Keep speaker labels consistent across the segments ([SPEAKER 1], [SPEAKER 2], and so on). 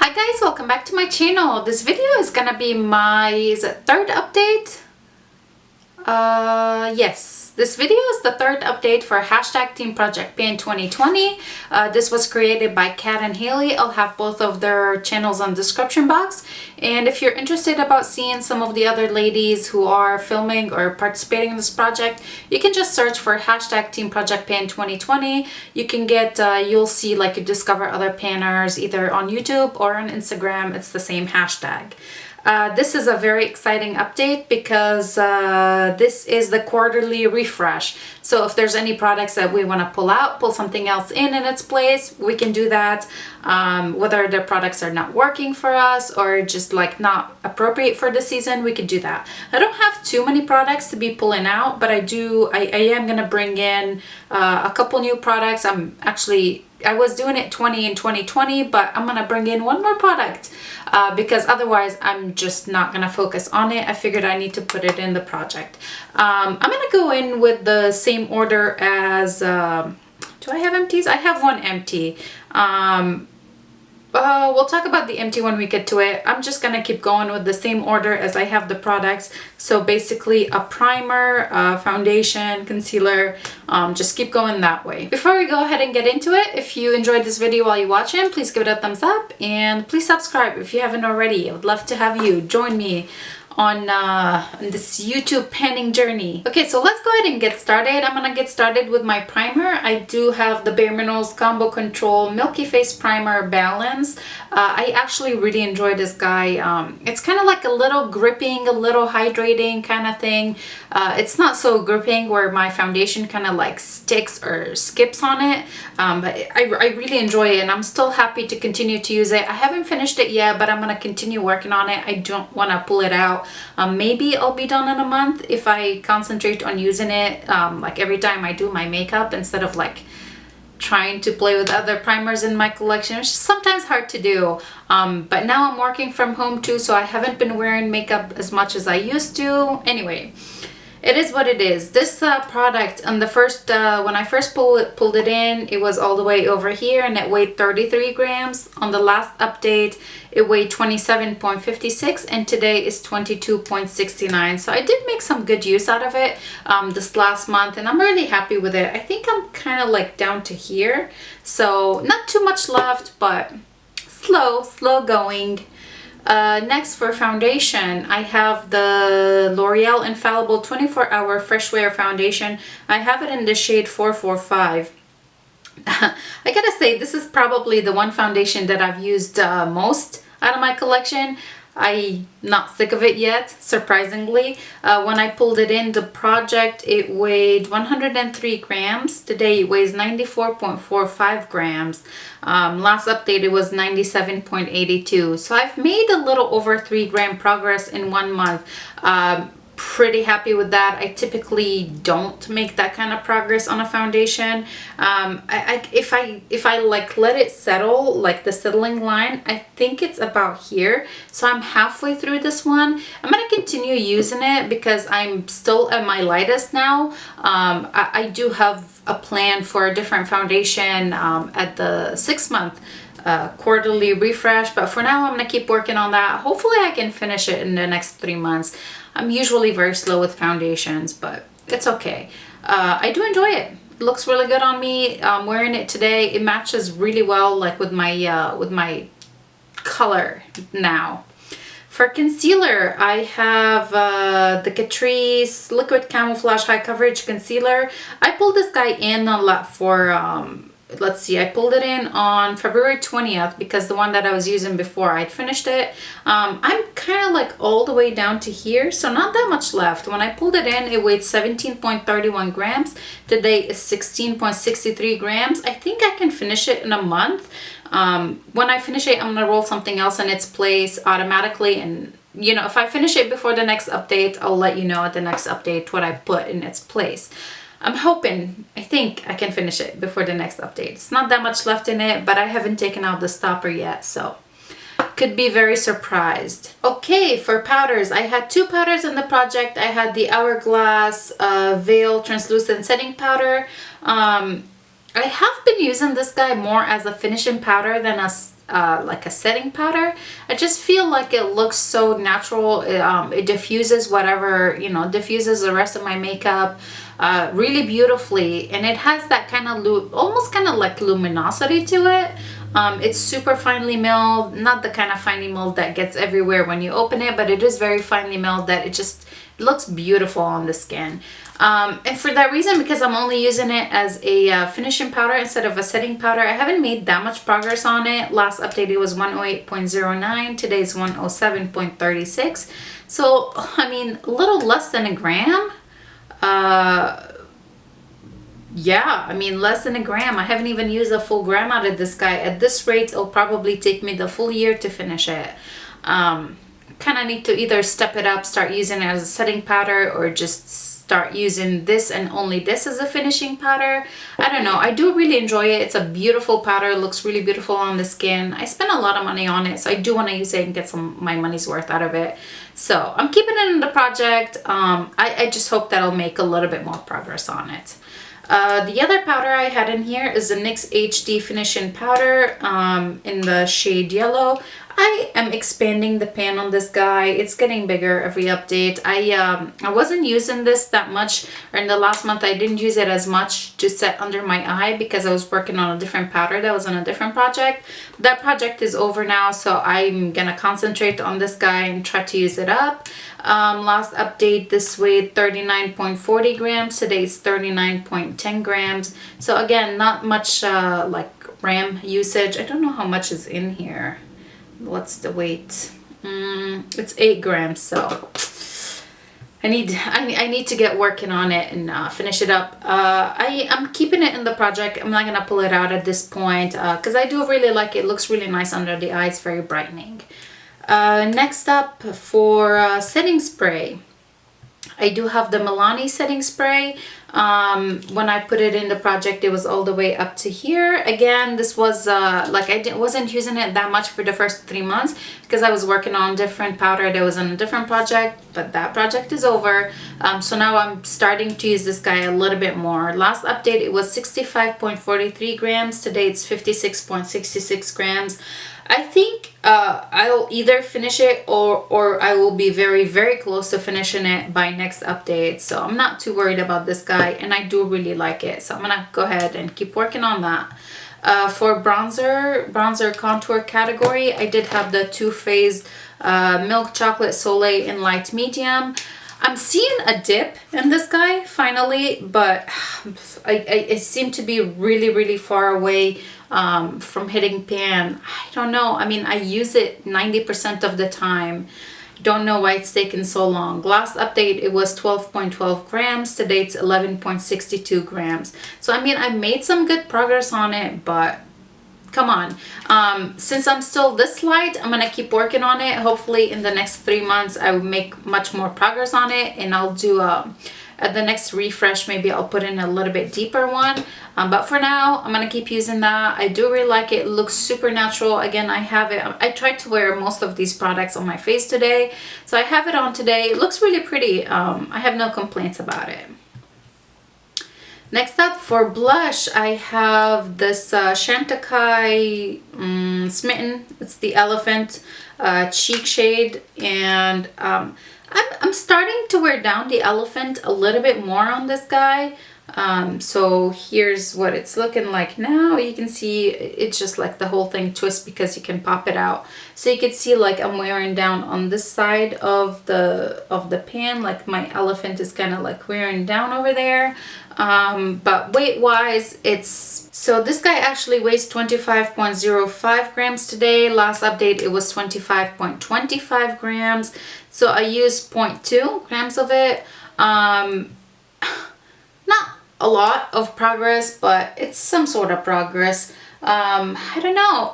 [SPEAKER 1] Hi guys, welcome back to my channel. This video is gonna be my third update. Yes, this video is the third update for hashtag Team Project Pan 2020. This was created by Kat and Haley. I'll have both of their channels on the description box. And if you're interested about seeing some of the other ladies who are filming or participating in this project, you can just search for hashtag Team Project Pan 2020. You can get, you'll see like you discover other panners either on YouTube or on Instagram. It's the same hashtag. This is a very exciting update because this is the quarterly refresh. So if there's any products that we want to pull out, pull something else in its place, we can do that. Whether the products are not working for us or just like not appropriate for the season, we could do that. I don't have too many products to be pulling out, but I am going to bring in a couple new products. I was doing it 20 in 2020, but I'm gonna bring in one more product because otherwise I'm just not gonna focus on it. I figured I need to put it in the project. I'm gonna go in with the same order as, do I have empties? I have one empty. We'll talk about the empty when we get to it. I'm just gonna keep going with the same order as I have the products. So basically a primer, foundation, concealer, just keep going that way. Before we go ahead and get into it, if you enjoyed this video while you watch it, please give it a thumbs up and please subscribe if you haven't already. I would love to have you join me on this YouTube panning journey. Okay, so let's go ahead and get started. I'm gonna get started with my primer. I do have the Bareminerals Combo Control Milky Face Primer Balance. I actually really enjoy this guy. It's kind of like a little gripping, a little hydrating kind of thing. It's not so gripping where my foundation kind of like sticks or skips on it, but I really enjoy it and I'm still happy to continue to use it. I haven't finished it yet, but I'm gonna continue working on it. I don't want to pull it out. Maybe I'll be done in a month if I concentrate on using it like every time I do my makeup instead of like trying to play with other primers in my collection. It's just sometimes hard to do. But now I'm working from home too, so I haven't been wearing makeup as much as I used to. Anyway, it is what it is. This product on the first, when I first pulled it in, it was all the way over here and it weighed 33 grams. On the last update, it weighed 27.56 and today is 22.69. So I did make some good use out of it this last month and I'm really happy with it. I think I'm kind of like down to here. So not too much left, but slow going. Next for foundation, I have the L'Oreal Infallible 24-Hour Fresh Wear Foundation. I have it in the shade 445. I gotta say, this is probably the one foundation that I've used most out of my collection. I'm not sick of it yet, surprisingly. When I pulled it in the project, it weighed 103 grams. Today it weighs 94.45 grams. Last update it was 97.82. So I've made a little over 3 gram progress in 1 month. Pretty happy with that. I typically don't make that kind of progress on a foundation. If I like let it settle, like the settling line, I think it's about here. So I'm halfway through this one. I'm gonna continue using it because I'm still at my lightest now. I do have a plan for a different foundation at the 6-month quarterly refresh, but for now I'm gonna keep working on that. Hopefully I can finish it in the next 3 months. I'm usually very slow with foundations, but it's okay. I do enjoy it. It looks really good on me. I'm wearing it today. It matches really well like with my color now. For concealer, I have the Catrice Liquid Camouflage High Coverage Concealer. I pulled this guy in a lot for let's see, I pulled it in on February 20th because the one that I was using before, I'd finished it. I'm kind of like all the way down to here, so not that much left. When I pulled it in, it weighed 17.31 grams. Today is 16.63 grams. I think I can finish it in a month. When I finish it, I'm gonna roll something else in its place automatically, and you know, if I finish it before the next update, I'll let you know at the next update what I put in its place. I'm hoping, I think I can finish it before the next update. It's not that much left in it, but I haven't taken out the stopper yet, so could be very surprised. Okay, for powders, I had 2 powders in the project. I had the Hourglass Veil Translucent Setting Powder. I have been using this guy more as a finishing powder than as like a setting powder. I just feel like it looks so natural. It diffuses whatever, you know, diffuses the rest of my makeup really beautifully, and it has that kind of almost kind of like luminosity to it. It's super finely milled, not the kind of finely milled that gets everywhere when you open it, but it is very finely milled that it looks beautiful on the skin. And for that reason, because I'm only using it as a finishing powder instead of a setting powder, I haven't made that much progress on it. Last update it was 108.09, today's 107.36. So, I mean, a little less than a gram. Yeah, I mean, less than a gram. I haven't even used a full gram out of this guy. At this rate, it'll probably take me the full year to finish it. Kind of need to either step it up, start using it as a setting powder, or just start using this and only this as a finishing powder. I don't know. I do really enjoy it. It's a beautiful powder. It looks really beautiful on the skin. I spent a lot of money on it, so I do want to use it and get my money's worth out of it. So I'm keeping it in the project. I just hope that I'll make a little bit more progress on it. The other powder I had in here is the NYX HD Finishing Powder in the shade Yellow. I am expanding the pan on this guy. It's getting bigger every update. I wasn't using this that much, or in the last month I didn't use it as much to set under my eye because I was working on a different powder that was on a different project. That project is over now, so I'm gonna concentrate on this guy and try to use it up. Last update this weighed 39.40 grams. Today it's 39.10 grams. So again, not much like gram usage. I don't know how much is in here. What's the weight? It's 8 grams, so I need to get working on it and finish it up. I'm keeping it in the project. I'm not gonna pull it out at this point because I do really like it. It looks really nice under the eye. It's very brightening. Next up for setting spray, I do have the Milani setting spray. When I put it in the project, it was all the way up to here. Again, this was like wasn't using it that much for the first 3 months because I was working on different powder that was on a different project, but that project is over. So now I'm starting to use this guy a little bit more. Last update it was 65.43 grams. Today it's 56.66 grams. I think I'll either finish it or I will be very, very close to finishing it by next update. So I'm not too worried about this guy, and I do really like it. So I'm gonna go ahead and keep working on that. For bronzer contour category, I did have the Too Faced Milk Chocolate Soleil in light medium. I'm seeing a dip in this guy finally, but I seem to be really, really far away from hitting pan. I don't know. I mean, I use it 90% of the time. Don't know why it's taken so long. Last update, it was 12.12 grams. Today, it's 11.62 grams. So, I mean, I made some good progress on it, but come on. Since I'm still this light, I'm gonna keep working on it. Hopefully in the next 3 months I will make much more progress on it, and I'll do at the next refresh maybe I'll put in a little bit deeper one, but for now I'm gonna keep using that. I do really like it. It looks super natural. Again, I have it, I tried to wear most of these products on my face today, so I have it on today. It looks really pretty. I have no complaints about it. Next up for blush, I have this Chantecaille Smitten. It's the Elephant cheek shade, and I'm starting to wear down the Elephant a little bit more on this guy. So here's what it's looking like now. You can see it's just like the whole thing twists because you can pop it out. So you can see like I'm wearing down on this side of the pan, like my Elephant is kind of like wearing down over there. But weight wise, so this guy actually weighs 25.05 grams today. Last update it was 25.25 grams. So I used 0.2 grams of it. Not a lot of progress, but it's some sort of progress. I don't know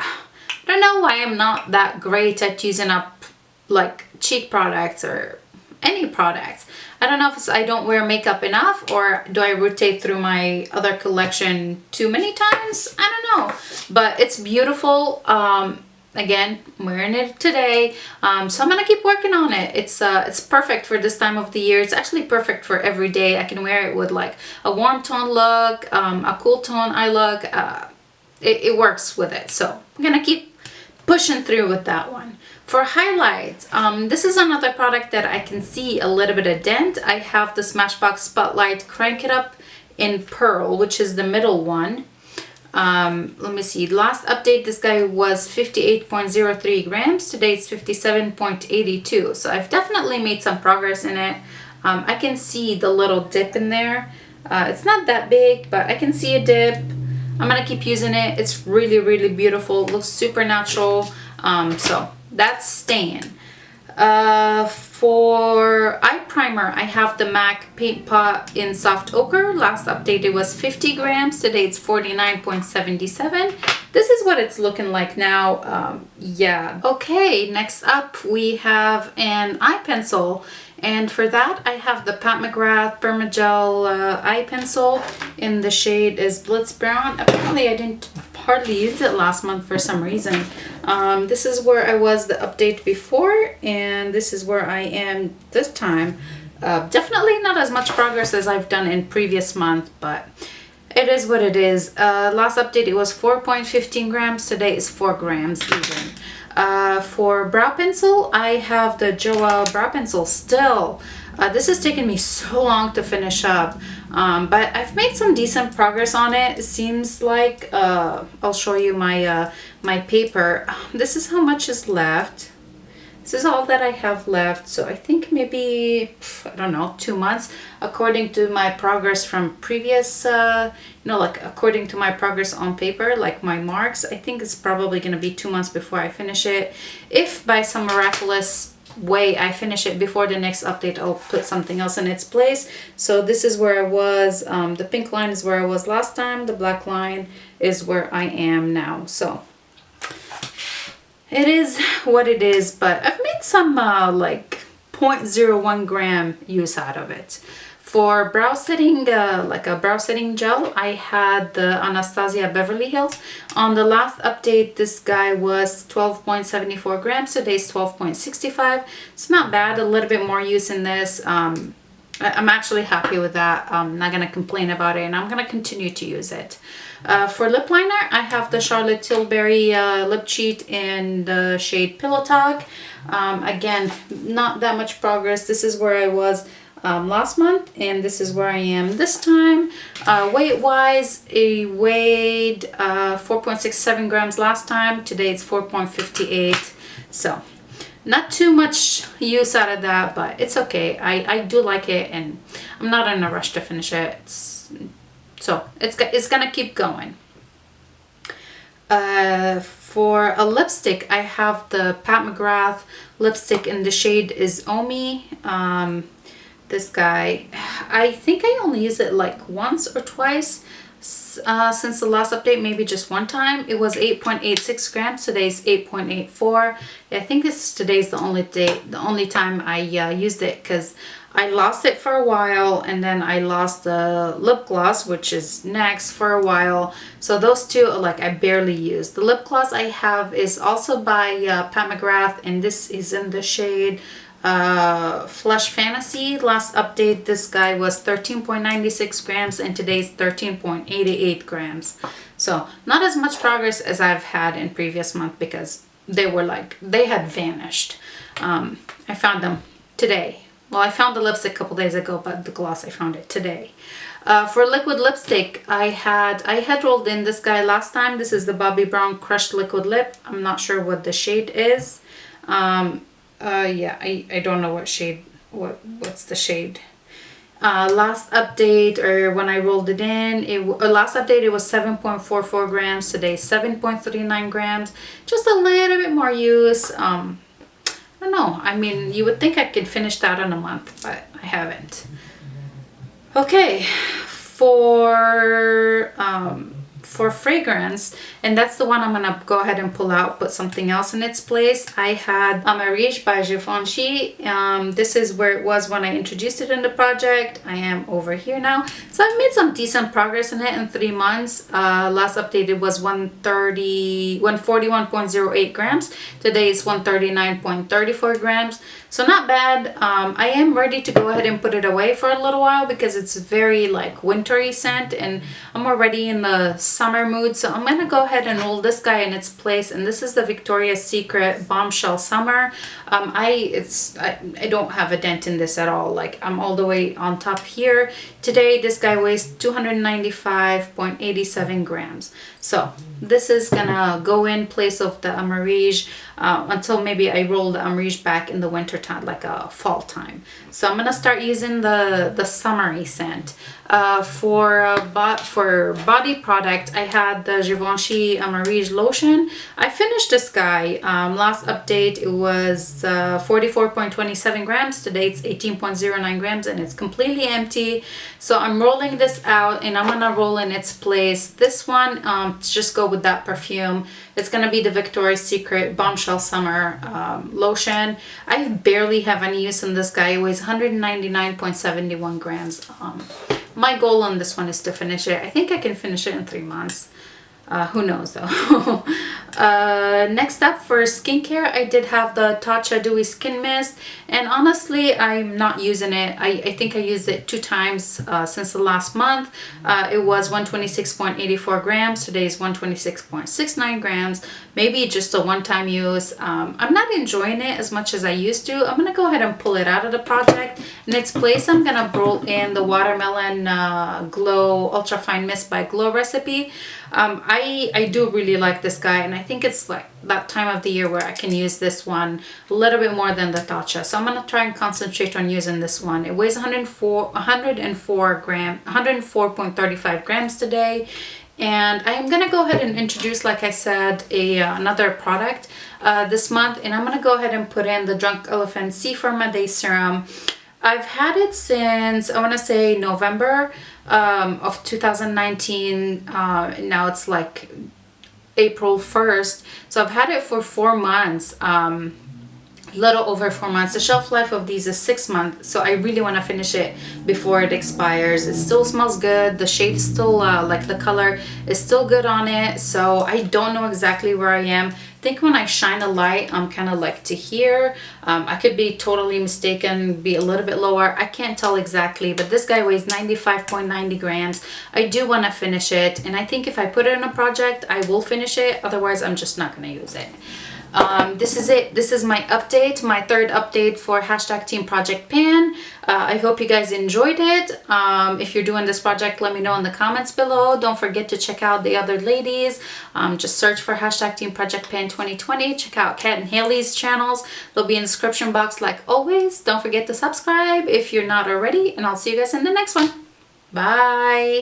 [SPEAKER 1] why I'm not that great at using up like cheek products or any products. I don't know if it's I don't wear makeup enough, or do I rotate through my other collection too many times? I don't know, but it's beautiful. Again, I'm wearing it today, so I'm gonna keep working on it. It's perfect for this time of the year. It's actually perfect for every day. I can wear it with like a warm tone look, a cool tone eye look. It works with it, so I'm gonna keep pushing through with that one. For highlights, this is another product that I can see a little bit of dent. I have the Smashbox Spotlight Crank It Up in Pearl, which is the middle one. Let me see, last update this guy was 58.03 grams. Today it's 57.82, so I've definitely made some progress in it. I can see the little dip in there. It's not that big, but I can see a dip. I'm gonna keep using it. It's really, really beautiful. It looks super natural. So that's staying. For eye primer, I have the MAC Paint Pot in Soft Ochre. Last update it was 50 grams. Today it's 49.77. This is what it's looking like now. Yeah. Okay, next up we have an eye pencil. And for that, I have the McGrath Permagel eye pencil in the shade is Blitz Brown. Apparently, I didn't hardly use it last month for some reason. This is where I was the update before, and this is where I am this time. Definitely not as much progress as I've done in previous month, but it is what it is. Last update, it was 4.15 grams. Today is 4 grams even. For brow pencil, I have the Joah brow pencil still. This has taken me so long to finish up, but I've made some decent progress on it. It seems like I'll show you my my paper. This is how much is left. This is all that I have left, so I think maybe, I don't know, 2 months according to my progress from previous, you know, like according to my progress on paper, like my marks. I think it's probably going to be 2 months before I finish it. If by some miraculous way I finish it before the next update, I'll put something else in its place. So this is where I was. The pink line is where I was last time. The black line is where I am now. So it is what it is, but I've made some like 0.01 gram use out of it. For brow setting, like a brow setting gel, I had the Anastasia Beverly Hills. On the last update, this guy was 12.74 grams. Today's 12.65. It's not bad, a little bit more use in this. I'm actually happy with that. I'm not going to complain about it, and I'm going to continue to use it. For lip liner, I have the Charlotte Tilbury lip cheat in the shade Pillow Talk. Again, not that much progress. This is where I was last month, and this is where I am this time. Weight wise, it weighed 4.67 grams last time. Today it's 4.58. So not too much use out of that, but it's okay. I do like it, and I'm not in a rush to finish it. So it's gonna keep going. For a lipstick, I have the McGrath lipstick in the shade is Omi. This guy, I think I only used it like once or twice since the last update, maybe just one time. It was 8.86 grams. Today's 8.84. I think today's the only time I used it, because I lost it for a while, and then I lost the lip gloss, which is next, for a while. So those two, like, I barely used. The lip gloss I have is also by McGrath, and this is in the shade Flush Fantasy. Last update, this guy was 13.96 grams, and today's 13.88 grams. So not as much progress as I've had in previous month, because they had vanished. I found them today. Well, I found the lipstick a couple days ago, but the gloss, I found it today. For liquid lipstick, I had rolled in this guy last time. This is the Bobbi Brown Crushed Liquid Lip. I'm not sure what the shade is. Yeah, I don't know what shade, what's the shade. Last update, or when I rolled it in, last update it was 7.44 grams. Today 7.39 grams. Just a little bit more use. I don't know. I mean, you would think I could finish that in a month, but I haven't. Okay, for fragrance, and that's the one I'm gonna go ahead and pull out, put something else in its place. I had Amarish by Givenchy. This is where it was when I introduced it in the project. I am over here now. So I've made some decent progress in it in 3 months. Last updated was 141.08 grams. Today is 139.34 grams. So not bad. I am ready to go ahead and put it away for a little while, because it's very like wintry scent, and I'm already in the summer mood. So I'm gonna go ahead and roll this guy in its place, and this is the Victoria's Secret Bombshell Summer. I don't have a dent in this at all. Like, I'm all the way on top here. Today this guy weighs 295.87 grams. So this is gonna go in place of the Amarige until maybe I roll the Amarige back in the winter time, like a fall time. So I'm gonna start using the summery scent. For body product, I had the Givenchy Amarige lotion. I finished this guy. Last update it was 44.27 grams. Today it's 18.09 grams, and it's completely empty. So I'm rolling this out, and I'm gonna roll in its place this one to just go with that perfume. It's gonna be the Victoria's Secret Bombshell Summer lotion. I barely have any use in this guy. It weighs 199.71 grams. My goal on this one is to finish it. I think I can finish it in 3 months. Who knows though. Next up for skincare, I did have the Tatcha Dewy Skin Mist, and honestly I'm not using it. I think I used it 2 times since the last month. It was 126.84 grams. Today is 126.69 grams. Maybe just a one-time use. I'm not enjoying it as much as I used to. I'm gonna go ahead and pull it out of the project. In its place, I'm gonna roll in the Watermelon Glow Ultra Fine Mist by Glow Recipe. I do really like this guy, and I think it's like that time of the year where I can use this one a little bit more than the Tatcha. So I'm gonna try and concentrate on using this one. It weighs 104.35 grams today. And I am gonna go ahead and introduce, like I said, another product this month, and I'm gonna go ahead and put in the Drunk Elephant C Firma Day Serum. I've had it since, I want to say, November of 2019. Now it's like April 1st. So I've had it for 4 months. Little over 4 months. The shelf life of these is 6 months, so I really want to finish it before it expires. It still smells good. The shade is still like the color is still good on it, so I don't know exactly where I am. I think when I shine a light, I'm kind of like to here. I could be totally mistaken, be a little bit lower. I can't tell exactly, but this guy weighs 95.90 grams. I do want to finish it, and I think if I put it in a project, I will finish it. Otherwise, I'm just not going to use it. This is it. This is my update, my 3rd update for #Team Project Pan. I hope you guys enjoyed it. If you're doing this project, let me know in the comments below. Don't forget to check out the other ladies. Just search for #Team Project Pan 2020. Check out Kat and Haley's channels. They'll be in the description box like always. Don't forget to subscribe if you're not already, and I'll see you guys in the next one. Bye.